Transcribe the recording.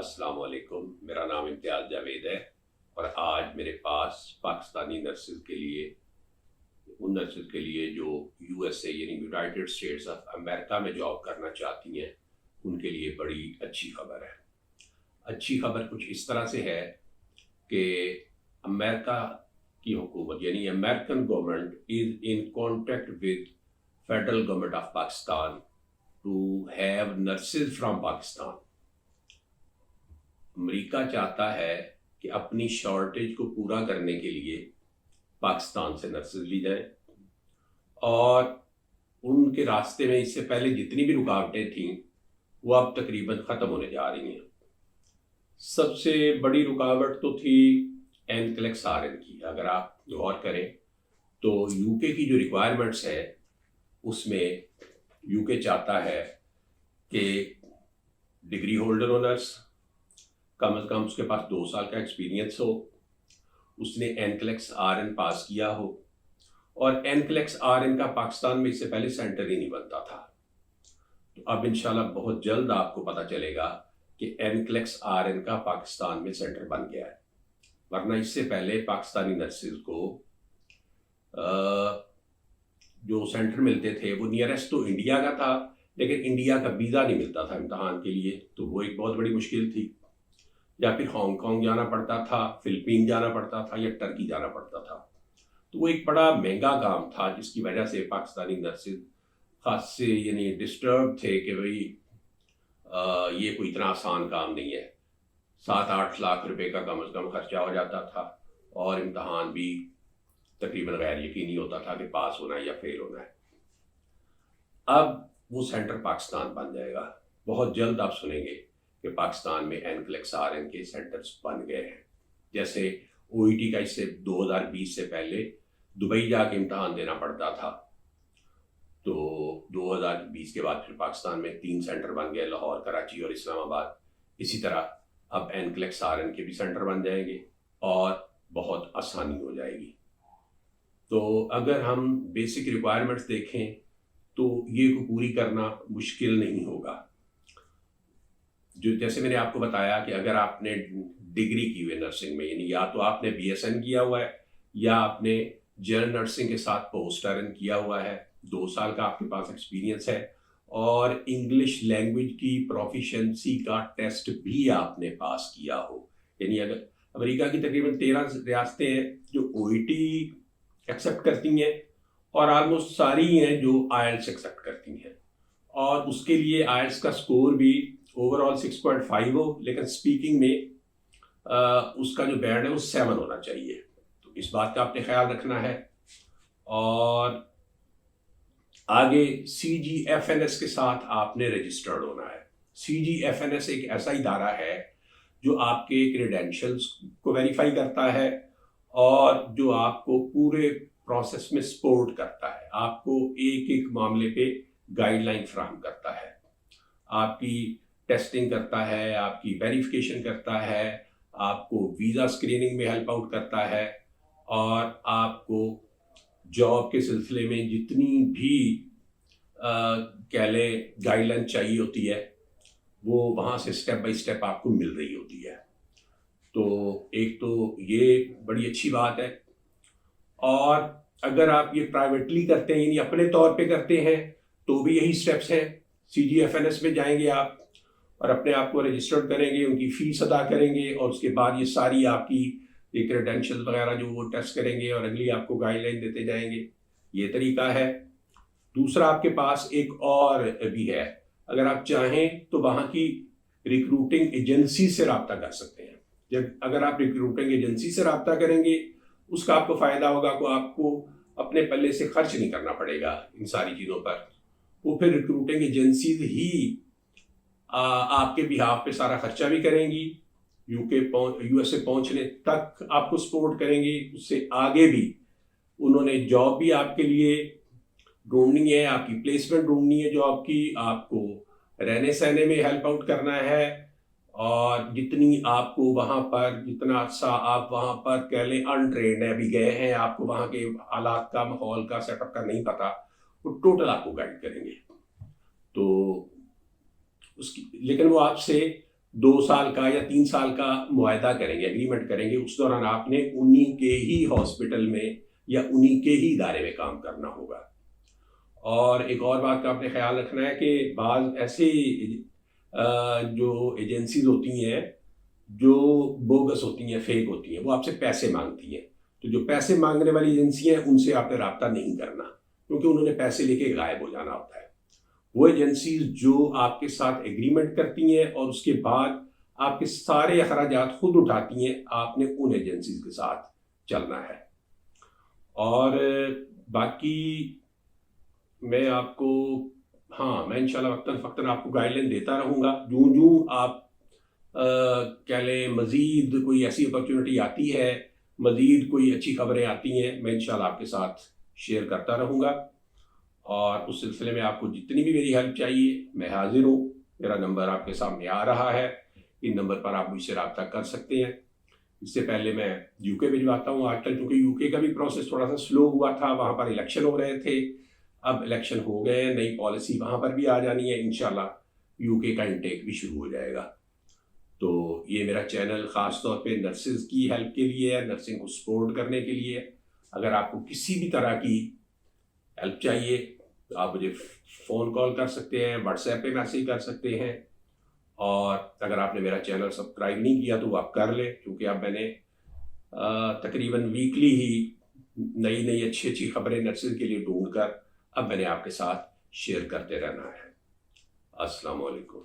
السلام علیکم، میرا نام امتیاز جاوید ہے اور آج میرے پاس پاکستانی نرسز کے لیے ان نرسز کے لیے جو یو ایس اے یعنی یونائٹڈ اسٹیٹس آف امریکہ میں جاب کرنا چاہتی ہیں ان کے لیے بڑی اچھی خبر ہے۔ اچھی خبر کچھ اس طرح سے ہے کہ امریکہ کی حکومت یعنی American government is in contact with federal government of Pakistan to have nurses from Pakistan. امریکہ چاہتا ہے کہ اپنی شارٹیج کو پورا کرنے کے لیے پاکستان سے نرسز لی جائیں، اور ان کے راستے میں اس سے پہلے جتنی بھی رکاوٹیں تھیں وہ اب تقریباً ختم ہونے جا رہی ہیں۔ سب سے بڑی رکاوٹ تو تھی NCLEX RN کی۔ اگر آپ غور کریں تو یو کے کی جو ریکوائرمنٹس ہے اس میں یو کے چاہتا ہے کہ ڈگری ہولڈر آنرس کم از کم اس کے پاس 2 سال کا ایکسپیرینس ہو، اس نے NCLEX RN پاس کیا ہو، اور NCLEX RN کا پاکستان میں اس سے پہلے سینٹر ہی نہیں بنتا تھا۔ تو اب انشاءاللہ بہت جلد آپ کو پتہ چلے گا کہ NCLEX RN کا پاکستان میں سینٹر بن گیا ہے، ورنہ اس سے پہلے پاکستانی نرسز کو جو سینٹر ملتے تھے وہ نیئرسٹ تو انڈیا کا تھا، لیکن انڈیا کا ویزا نہیں ملتا تھا امتحان کے لیے، تو وہ ایک بہت بڑی مشکل تھی۔ یا پھر ہانگ کانگ جانا پڑتا تھا، فلپین جانا پڑتا تھا، یا ٹرکی جانا پڑتا تھا۔ تو وہ ایک بڑا مہنگا کام تھا، جس کی وجہ سے پاکستانی نرسز خاص سے یعنی ڈسٹرب تھے کہ بھئی یہ کوئی اتنا آسان کام نہیں ہے۔ 7-8 لاکھ روپے کا کم از کم خرچہ ہو جاتا تھا، اور امتحان بھی تقریباً غیر یقینی ہوتا تھا کہ پاس ہونا ہے یا فیل ہونا ہے۔ اب وہ سینٹر پاکستان بن جائے گا، بہت جلد آپ سنیں گے کہ پاکستان میں NCLEX RN کے سینٹرز بن گئے ہیں۔ جیسے OET کا اس سے 2020 سے پہلے دبئی جا کے امتحان دینا پڑتا تھا، تو 2020 کے بعد پھر پاکستان میں 3 سینٹر بن گئے، لاہور، کراچی اور اسلام آباد۔ اسی طرح اب NCLEX RN کے بھی سینٹر بن جائیں گے اور بہت آسانی ہو جائے گی۔ تو اگر ہم بیسک ریکوائرمنٹس دیکھیں تو یہ کو پوری کرنا مشکل نہیں ہوگا۔ جو جیسے میں نے آپ کو بتایا کہ اگر آپ نے ڈگری کی ہوئی نرسنگ میں، یعنی یا تو آپ نے BSN کیا ہوا ہے یا آپ نے جنرل نرسنگ کے ساتھ پوسٹ RN کیا ہوا ہے، 2 سال کا آپ کے پاس ایکسپیرینس ہے، اور انگلش لینگویج کی پروفیشنسی کا ٹیسٹ بھی آپ نے پاس کیا ہو۔ یعنی اگر امریکہ کی تقریباً 13 ریاستیں ہیں جو OET ایکسیپٹ کرتی ہیں، اور آلموسٹ ساری ہیں جو IELTS ایکسیپٹ کرتی ہیں، اور اس کے لیے IELTS کا سکور بھی اوور آل 6.5 ہو، لیکن سپیکنگ میں اس کا جو بینڈ ہے وہ 7 ہونا چاہیے۔ تو اس بات کا آپ نے خیال رکھنا ہے۔ اور آگے CGFNS کے ساتھ آپ نے رجسٹرڈ ہونا ہے۔ CGFNS ایک ایسا ادارہ ہے جو آپ کے کریڈینشلز کو ویریفائی کرتا ہے، اور جو آپ کو پورے پروسیس میں سپورٹ کرتا ہے، آپ کو ایک ایک معاملے پہ گائیڈ لائن فراہم کرتا ہے، آپ کی ٹیسٹنگ کرتا ہے، آپ کی ویریفیکیشن کرتا ہے، آپ کو ویزا اسکریننگ میں ہیلپ آؤٹ کرتا ہے، اور آپ کو جاب کے سلسلے میں جتنی بھی کہہ لیں گائیڈ لائن چاہیے ہوتی ہے وہ وہاں سے اسٹیپ بائی اسٹیپ آپ کو مل رہی ہوتی ہے۔ تو ایک تو یہ بڑی اچھی بات ہے۔ اور اگر آپ یہ پرائیویٹلی کرتے ہیں، یعنی اپنے طور پہ کرتے ہیں، تو بھی یہی سٹیپس ہیں۔ CGFNS میں جائیں گے آپ اور اپنے آپ کو رجسٹرڈ کریں گے، ان کی فیس ادا کریں گے، اور اس کے بعد یہ ساری آپ کی یہ کریڈینشل وغیرہ جو وہ ٹیسٹ کریں گے، اور اگلی آپ کو گائیڈ لائن دیتے جائیں گے۔ یہ طریقہ ہے۔ دوسرا آپ کے پاس ایک اور بھی ہے، اگر آپ چاہیں تو وہاں کی ریکروٹنگ ایجنسی سے رابطہ کر سکتے ہیں۔ اگر آپ ریکروٹنگ ایجنسی سے رابطہ کریں گے، اس کا آپ کو فائدہ ہوگا کہ آپ کو اپنے پلے سے خرچ نہیں کرنا پڑے گا ان ساری چیزوں پر۔ وہ پھر ریکروٹنگ ایجنسیز ہی آپ کے بہاف پہ سارا خرچہ بھی کریں گی، USA پہنچنے تک آپ کو سپورٹ کریں گی، اس سے آگے بھی انہوں نے جاب بھی آپ کے لیے ڈھونڈنی ہے، آپ کی پلیسمنٹ ڈھونڈنی ہے جاب کی، آپ کو رہنے سہنے میں ہیلپ آؤٹ کرنا ہے، اور جتنی آپ کو وہاں پر جتنا عرصہ آپ وہاں پر کہہ لیں انٹرینڈ ہے، ابھی گئے ہیں، آپ کو وہاں کے حالات کا، ماحول کا، سیٹ اپ کا نہیں پتا، وہ ٹوٹل آپ کو گائیڈ کریں گے۔ تو لیکن وہ آپ سے 2 سال کا یا 3 سال کا معاہدہ کریں گے، ایگریمنٹ کریں گے، اس دوران آپ نے انہی کے ہی ہاسپٹل میں یا انہی کے ہی ادارے میں کام کرنا ہوگا۔ اور ایک اور بات کا آپ نے خیال رکھنا ہے کہ بعض ایسے جو ایجنسیز ہوتی ہیں جو بوگس ہوتی ہیں، فیک ہوتی ہیں، وہ آپ سے پیسے مانگتی ہیں، تو جو پیسے مانگنے والی ایجنسی ہیں ان سے آپ نے رابطہ نہیں کرنا، کیونکہ انہوں نے پیسے لے کے غائب ہو جانا ہوتا ہے۔ وہ ایجنسیز جو آپ کے ساتھ ایگریمنٹ کرتی ہیں اور اس کے بعد آپ کے سارے اخراجات خود اٹھاتی ہیں، آپ نے ان ایجنسیز کے ساتھ چلنا ہے۔ اور باقی میں آپ کو میں انشاءاللہ وقتاً فوقتاً آپ کو گائیڈ لائن دیتا رہوں گا، جوں آپ کہہ لیں مزید کوئی ایسی اپرچونٹی آتی ہے، مزید کوئی اچھی خبریں آتی ہیں، میں انشاءاللہ آپ کے ساتھ شیئر کرتا رہوں گا۔ اور اس سلسلے میں آپ کو جتنی بھی میری ہیلپ چاہیے میں حاضر ہوں۔ میرا نمبر آپ کے سامنے آ رہا ہے، ان نمبر پر آپ مجھ سے رابطہ کر سکتے ہیں۔ اس سے پہلے میں یو کے بھجواتا ہوں، آج کل چونکہ یو کے کا بھی پروسیس تھوڑا سا سلو ہوا تھا، وہاں پر الیکشن ہو رہے تھے، اب الیکشن ہو گئے ہیں، نئی پالیسی وہاں پر بھی آ جانی ہے، انشاءاللہ یو کے کا انٹیک بھی شروع ہو جائے گا۔ تو یہ میرا چینل خاص طور پہ نرسز کی ہیلپ کے لیے ہے، نرسنگ کو سپورٹ کرنے کے لیے۔ اگر آپ کو کسی بھی طرح کی ہیلپ چاہیے تو آپ مجھے فون کال کر سکتے ہیں، واٹس ایپ پہ میسیج کر سکتے ہیں، اور اگر آپ نے میرا چینل سبسکرائب نہیں کیا تو وہ آپ کر لیں، کیونکہ اب میں نے تقریباً ویکلی ہی نئی اچھی خبریں نرسز کے لیے ڈھونڈ کر اب میں نے آپ کے ساتھ شیئر کرتے رہنا ہے۔ السلام علیکم۔